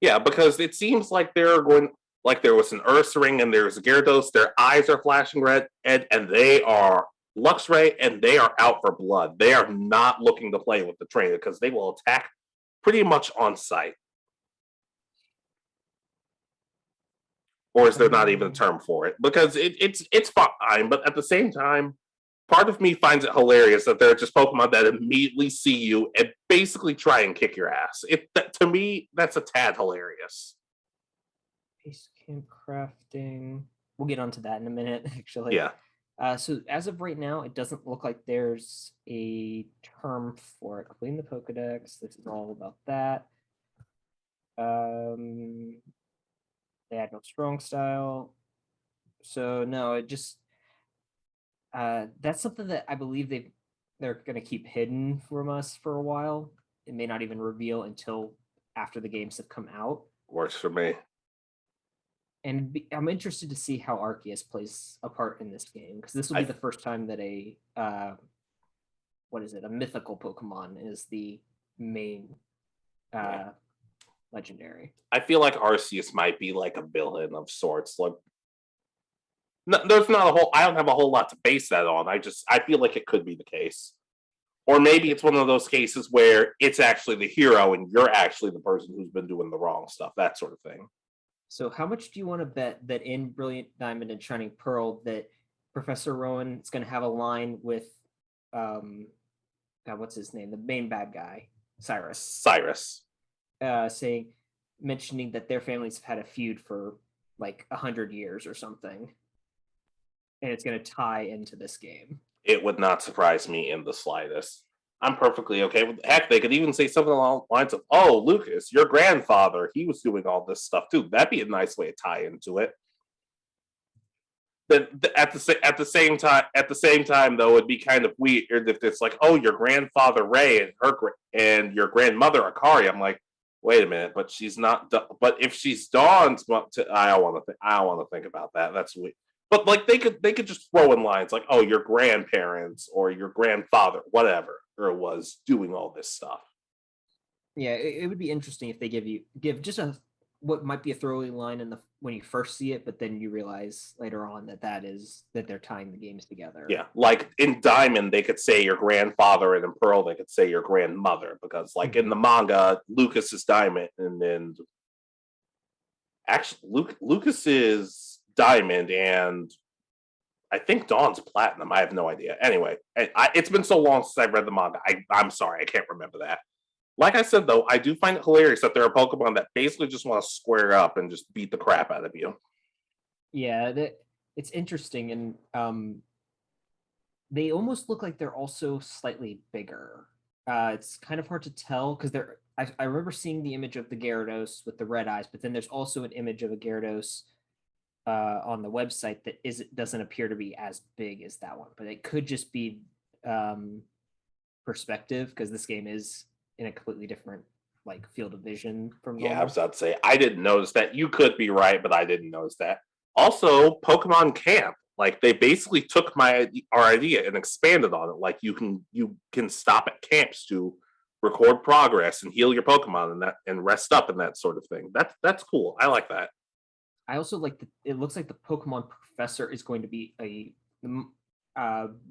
Yeah, because it seems like they're going like there was an Ursaring and there's a Gyarados. Their eyes are flashing red, and they are Luxray, and they are out for blood. They are not looking to play with the trainer because they will attack pretty much on sight. Or is there not even a term for it? Because it's fine, but at the same time, part of me finds it hilarious that they're just Pokemon that immediately see you and basically try and kick your ass. To me, that's a tad hilarious. Base camp crafting. We'll get onto that in a minute, actually. Yeah. So as of right now, it doesn't look like there's a term for it. Clean the Pokedex. This is all about that. They had no strong style. So no, it just that's something that I believe they're going to keep hidden from us for a while. It may not even reveal until after the games have come out. Works for me. And I'm interested to see how Arceus plays a part in this game, because this will be the first time that a mythical Pokemon is the main legendary. I feel like Arceus might be like a villain of sorts. Like, there's not a whole. I don't have a whole lot to base that on. I feel like it could be the case, or maybe it's one of those cases where it's actually the hero and you're actually the person who's been doing the wrong stuff. That sort of thing. So, how much do you want to bet that in Brilliant Diamond and Shining Pearl that Professor Rowan is going to have a line with, what's his name? The main bad guy, Cyrus. Mentioning that their families have had a feud for like 100 years or something, and it's going to tie into this game. It would not surprise me in the slightest. I'm perfectly okay with. Heck, they could even say something along the lines of, "Oh, Lucas, your grandfather, he was doing all this stuff too." That'd be a nice way to tie into it. Then at the same time, though, it'd be kind of weird if it's like, "Oh, your grandfather Ray and your grandmother Akari." I'm like, wait a minute, but she's not. But if she's Dawn's, I don't want to think about that. That's weird. But like they could just throw in lines like, "Oh, your grandparents or your grandfather, whatever, or was doing all this stuff." Yeah, it would be interesting if they give just what might be a throwaway line when you first see it, but then you realize later on that they're tying the games together. Yeah, like in Diamond, they could say your grandfather, and in Pearl, they could say your grandmother, because like in the manga, Lucas is Diamond, and then actually Lucas is Diamond, and I think Dawn's Platinum. I have no idea. Anyway, it's been so long since I've read the manga. I'm sorry, I can't remember that. Like I said, though, I do find it hilarious that there are Pokemon that basically just want to square up and just beat the crap out of you. Yeah, it's interesting, and they almost look like they're also slightly bigger. It's kind of hard to tell because they're. I remember seeing the image of the Gyarados with the red eyes, but then there's also an image of a Gyarados on the website that doesn't appear to be as big as that one, but it could just be perspective because this game is in a completely different like field of vision from Yeah, I normal. was about to say, I didn't notice that. You could be right, but I didn't notice that. Also, Pokemon Camp, like they basically took our idea and expanded on it. Like you can stop at camps to record progress and heal your Pokemon and rest up and that sort of thing. That's cool. I like that. I also like it looks like the Pokemon Professor is going to be a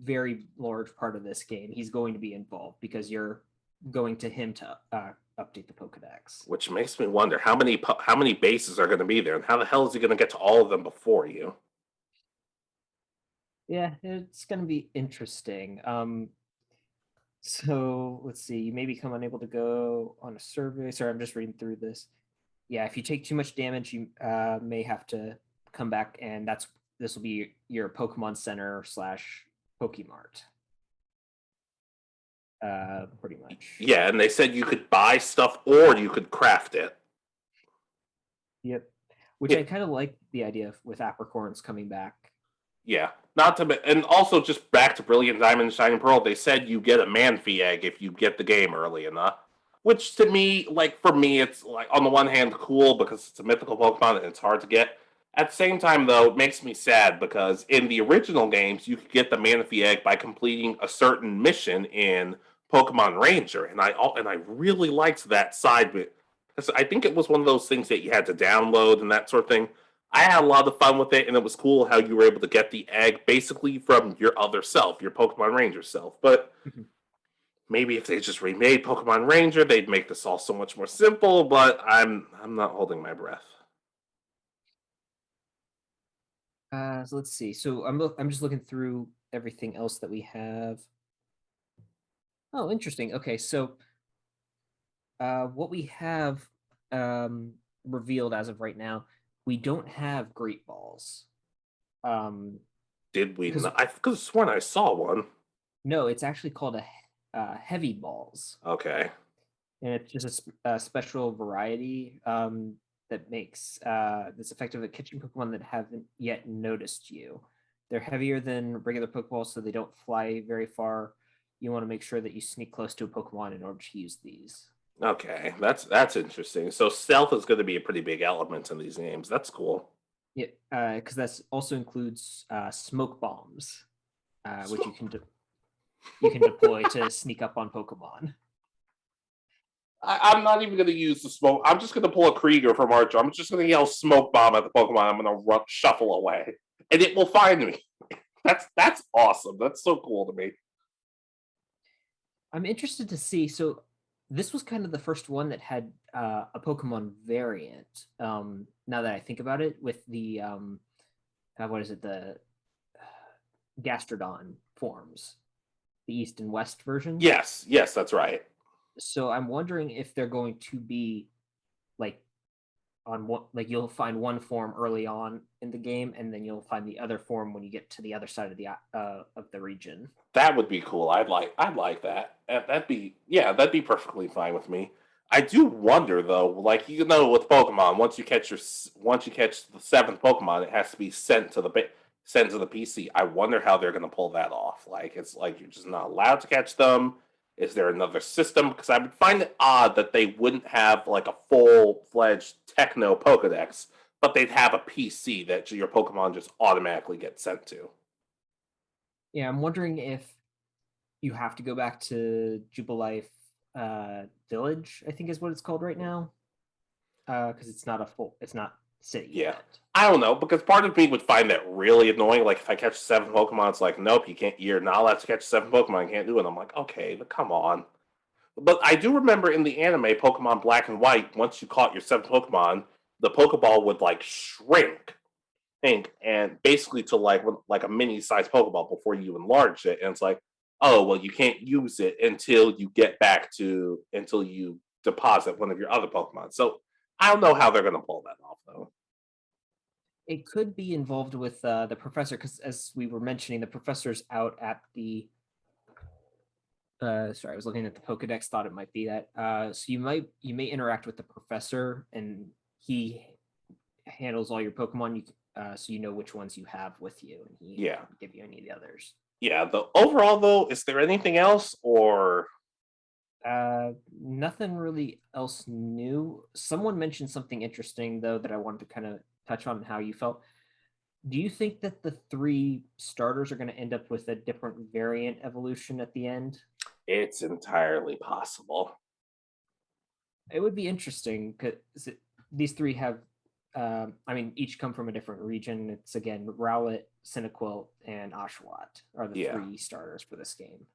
very large part of this game. He's going to be involved because you're going to him to update the Pokedex. Which makes me wonder how many bases are going to be there, and how the hell is he going to get to all of them before you? Yeah, it's going to be interesting. So let's see. You may become unable to go on a survey. Sorry, I'm just reading through this. Yeah, if you take too much damage, you may have to come back, and this will be your Pokemon Center / Pokemart. Pretty much. Yeah, and they said you could buy stuff or you could craft it. Yep. Which Yeah. I kind of like the idea of with Apricorns coming back. Yeah, not to, and also just back to Brilliant Diamond and Shining Pearl. They said you get a Manphy egg if you get the game early enough. Which to me, like for me, it's like on the one hand cool because it's a mythical Pokemon and it's hard to get. At the same time, though, it makes me sad because in the original games, you could get the Manaphy egg by completing a certain mission in Pokemon Ranger, and I really liked that side bit. I think it was one of those things that you had to download and that sort of thing. I had a lot of fun with it, and it was cool how you were able to get the egg basically from your other self, your Pokemon Ranger self. But maybe if they just remade Pokemon Ranger, they'd make this all so much more simple. But I'm not holding my breath. So let's see. So I'm just looking through everything else that we have. Oh, interesting. Okay, so what we have revealed as of right now, we don't have Great Balls. Did we not? I could have sworn I saw one. No, it's actually called a Heavy Balls, Okay. and it's just a special variety that makes that's effective at catching Pokemon that haven't yet noticed you. They're heavier than regular Pokeballs, so they don't fly very far. You want to make sure that you sneak close to a Pokemon in order to use these. Okay, that's interesting. So stealth is going to be a pretty big element in these games. That's cool. Yeah, because that also includes smoke bombs, which you can deploy to sneak up on Pokemon. I'm not even going to use the smoke. I'm just going to pull a Krieger from Archer. I'm just going to yell smoke bomb at the Pokemon. I'm going to shuffle away, and it will find me. That's awesome. That's so cool to me. I'm interested to see. So this was kind of the first one that had a Pokemon variant. Now that I think about it, with the what is it, the Gastrodon forms, the East and West version. Yes, that's right. So I'm wondering if they're going to be like on what, like you'll find one form early on in the game, and then you'll find the other form when you get to the other side of the region. That would be cool. I'd like that. That'd be perfectly fine with me. I do wonder though, like with Pokemon, once you catch the seventh Pokemon, it has to be sent to the PC. I wonder how they're going to pull that off. Like it's like you're just not allowed to catch them. Is there another system? Because I would find it odd that they wouldn't have like a full-fledged Techno Pokedex, but they'd have a PC that your Pokemon just automatically get sent to. Yeah, I'm wondering if you have to go back to Jubilife Village, I think is what it's called right now, because it's not city yet. I don't know, because part of me would find that really annoying. Like if I catch 7 Pokemon, it's like, nope, you can't. You're not allowed to catch 7 Pokemon. You can't do it. I'm like, okay, but come on. But I do remember in the anime Pokemon Black and White, once you caught your 7th Pokemon, the Pokeball would like shrink, and basically to like a mini-sized Pokeball before you enlarge it. And it's like, oh, well, you can't use it until you until you deposit one of your other Pokemon. So I don't know how they're going to pull that off, though. It could be involved with the professor, because as we were mentioning, the professor's out at the. Sorry, I was looking at the Pokedex. Thought it might be that. So you may interact with the professor, and he handles all your Pokemon. So you know which ones you have with you, and he Yeah. can give you any of the others. Yeah. The overall, though, is there anything else, or Nothing really else new. Someone mentioned something interesting though that I wanted to kind of touch on how you felt. Do you think that the 3 starters are going to end up with a different variant evolution at the end? it's entirely possible? It would be interesting because these 3 have, I mean, each come from a different region. It's again Rowlet, Cyndaquil, and Oshawott are the Yeah. 3 starters for this game.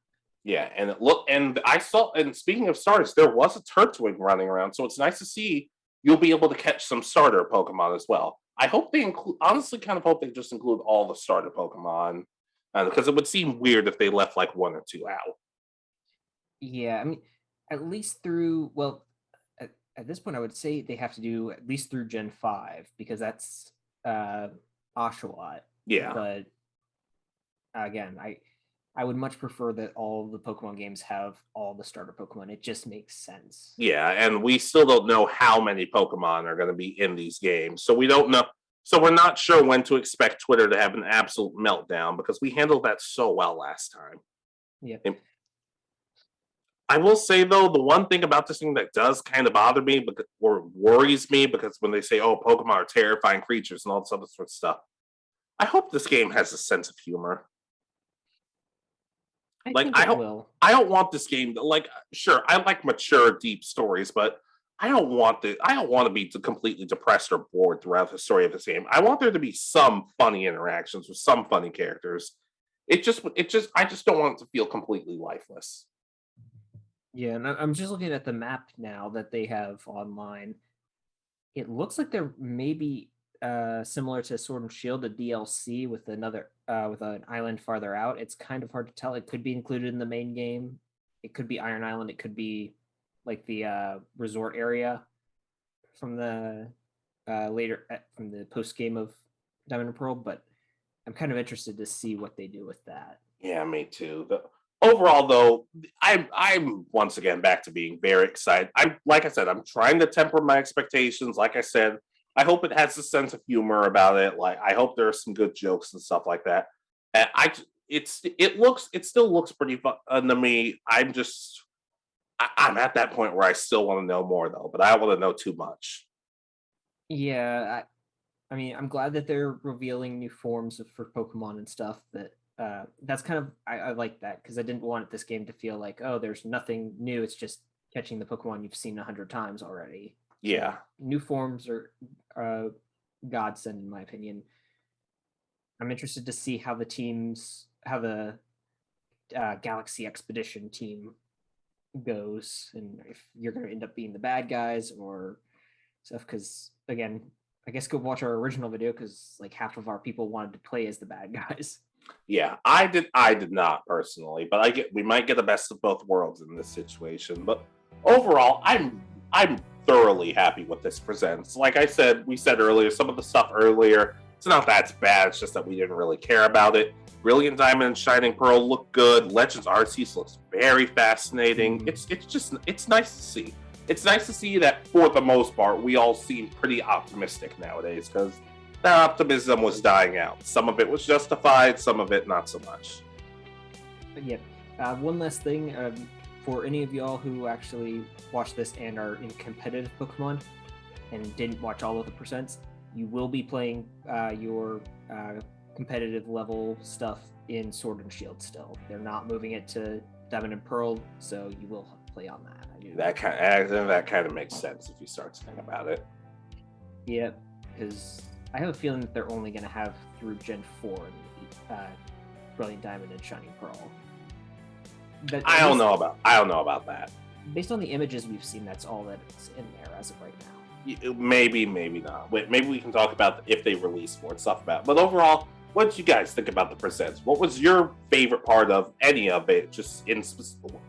Yeah, and I saw, and speaking of starters, there was a Turtwig running around, so it's nice to see you'll be able to catch some starter Pokemon as well. I hope they include, honestly, kind of hope they just include all the starter Pokemon, because it would seem weird if they left like 1 or 2 out. Yeah, I mean, at least through, well, at this point, I would say they have to do at least through Gen 5 because that's Oshawott. Yeah. But again, I would much prefer that all the Pokemon games have all the starter Pokemon. It just makes sense. Yeah, and we still don't know how many Pokemon are going to be in these games. So we don't know. So we're not sure when to expect Twitter to have an absolute meltdown because we handled that so well last time. Yeah. I will say, though, the one thing about this thing that does kind of bother me or worries me, because when they say, oh, Pokemon are terrifying creatures and all this other sort of stuff, I hope this game has a sense of humor. I Like, think I it don't, will. I don't want this game to, like, sure, I like mature, deep stories, but I don't want to be completely depressed or bored throughout the story of this game. I want there to be some funny interactions with some funny characters. I just don't want it to feel completely lifeless. Yeah, and I'm just looking at the map now that they have online. It looks like they're maybe similar to Sword and Shield, a DLC with with an island farther out. It's kind of hard to tell. It could be included in the main game. It could be Iron Island. It could be like the resort area from the from the post game of Diamond and Pearl. But I'm kind of interested to see what they do with that. Yeah, me too. Overall, though, I'm once again back to being very excited. Like I said, I'm trying to temper my expectations. Like I said, I hope it has a sense of humor about it. Like I hope there are some good jokes and stuff like that. And it still looks pretty fun to me. I'm at that point where I still want to know more though, but I don't want to know too much. Yeah, I mean, I'm glad that they're revealing new forms for Pokemon and stuff. That's kind of I like that because I didn't want this game to feel like, oh, there's nothing new. It's just catching the Pokemon you've seen 100 times already. Yeah, New forms are godsend in my opinion. I'm interested to see how the Galaxy Expedition team goes, and if you're going to end up being the bad guys or stuff. Because again, I guess go watch our original video because like half of our people wanted to play as the bad guys. yeah. I did not personally, but we might get the best of both worlds in this situation. But overall, I'm thoroughly happy with this presents. Like we said earlier, some of the stuff earlier, it's not that bad. It's just that we didn't really care about it. Brilliant Diamond and Shining Pearl look good. Legends Arceus looks very fascinating. It's nice to see. It's nice to see that for the most part, we all seem pretty optimistic nowadays because that optimism was dying out. Some of it was justified, some of it not so much. But yeah, one last thing. For any of y'all who actually watch this and are in competitive Pokemon and didn't watch all of the percents, you will be playing your competitive level stuff in Sword and Shield still. They're not moving it to Diamond and Pearl, so you will play on that. That kind of makes sense if you start to think about it. Yeah, because I have a feeling that they're only going to have through Gen 4 in Brilliant Diamond and Shining Pearl. But I don't know about that. Based on the images we've seen, that's all that's in there as of right now. Maybe not. Maybe we can talk about if they release more stuff about it. But overall, what did you guys think about the presents? What was your favorite part of any of it? Just in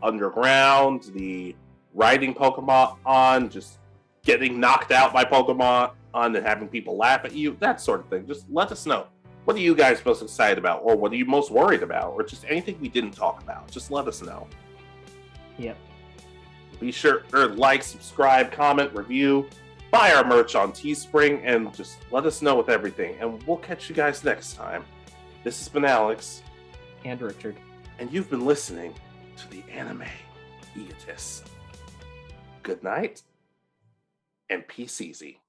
underground, the riding Pokemon, just getting knocked out by Pokemon, and having people laugh at you, that sort of thing. Just let us know. What are you guys most excited about, or what are you most worried about, or just anything we didn't talk about? Just let us know. Yep. Be sure to like, subscribe, comment, review, buy our merch on Teespring, and just let us know with everything. And we'll catch you guys next time. This has been Alex. And Richard. And you've been listening to the Anime Egotists. Good night, and peace easy.